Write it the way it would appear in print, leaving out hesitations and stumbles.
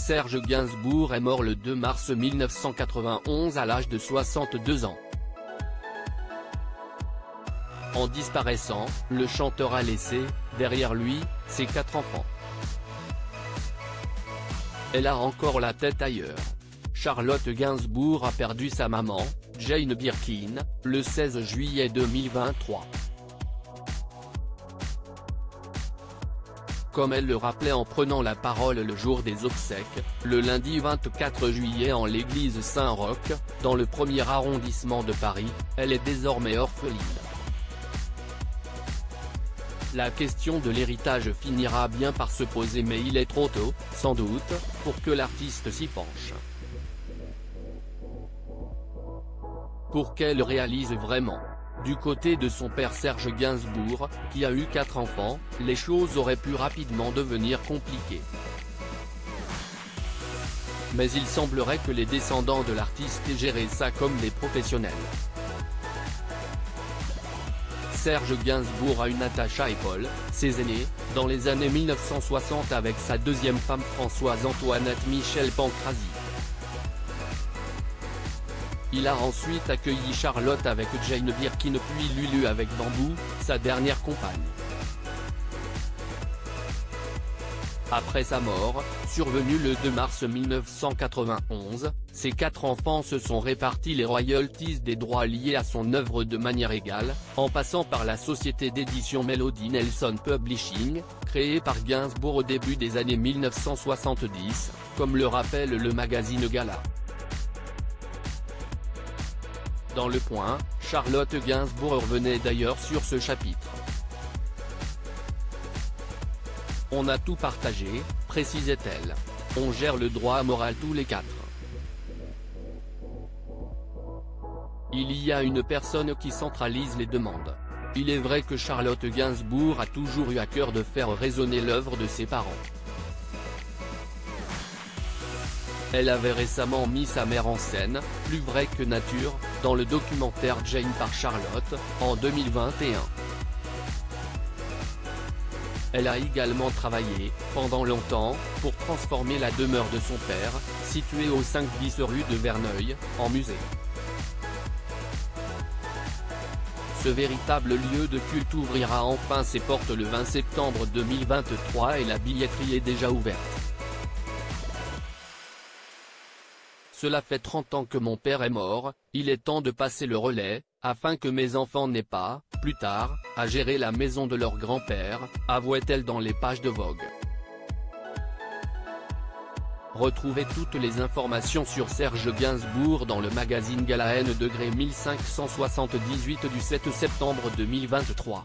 Serge Gainsbourg est mort le 2 mars 1991 à l'âge de 62 ans. En disparaissant, le chanteur a laissé, derrière lui, ses 4 enfants. Elle a encore la tête ailleurs. Charlotte Gainsbourg a perdu sa maman, Jane Birkin, le 16 juillet 2023. Comme elle le rappelait en prenant la parole le jour des obsèques, le lundi 24 juillet en l'église Saint-Roch, dans le 1er arrondissement de Paris, elle est désormais orpheline. La question de l'héritage finira bien par se poser, mais il est trop tôt, sans doute, pour que l'artiste s'y penche. Pour qu'elle réalise vraiment. Du côté de son père Serge Gainsbourg, qui a eu 4 enfants, les choses auraient pu rapidement devenir compliquées. Mais il semblerait que les descendants de l'artiste aient géré ça comme des professionnels. Serge Gainsbourg a une attache à Paul, ses aînés, dans les années 1960 avec sa deuxième femme Françoise Antoinette Michel Pancrazy. Il a ensuite accueilli Charlotte avec Jane Birkin puis Lulu avec Bambou, sa dernière compagne. Après sa mort, survenue le 2 mars 1991, ses 4 enfants se sont répartis les royalties des droits liés à son œuvre de manière égale, en passant par la société d'édition Melody Nelson Publishing, créée par Gainsbourg au début des années 1970, comme le rappelle le magazine Gala. Dans Le Point, Charlotte Gainsbourg revenait d'ailleurs sur ce chapitre. On a tout partagé, précisait-elle. On gère le droit moral tous les 4. Il y a une personne qui centralise les demandes. Il est vrai que Charlotte Gainsbourg a toujours eu à cœur de faire résonner l'œuvre de ses parents. Elle avait récemment mis sa mère en scène, plus vrai que nature, dans le documentaire Jane par Charlotte, en 2021. Elle a également travaillé, pendant longtemps, pour transformer la demeure de son père, située au 5 bis rue de Verneuil, en musée. Ce véritable lieu de culte ouvrira enfin ses portes le 20 septembre 2023 et la billetterie est déjà ouverte. Cela fait 30 ans que mon père est mort, il est temps de passer le relais, afin que mes enfants n'aient pas, plus tard, à gérer la maison de leur grand-père, avouait-elle dans les pages de Vogue. Retrouvez toutes les informations sur Serge Gainsbourg dans le magazine Gala N° 1578 du 7 septembre 2023.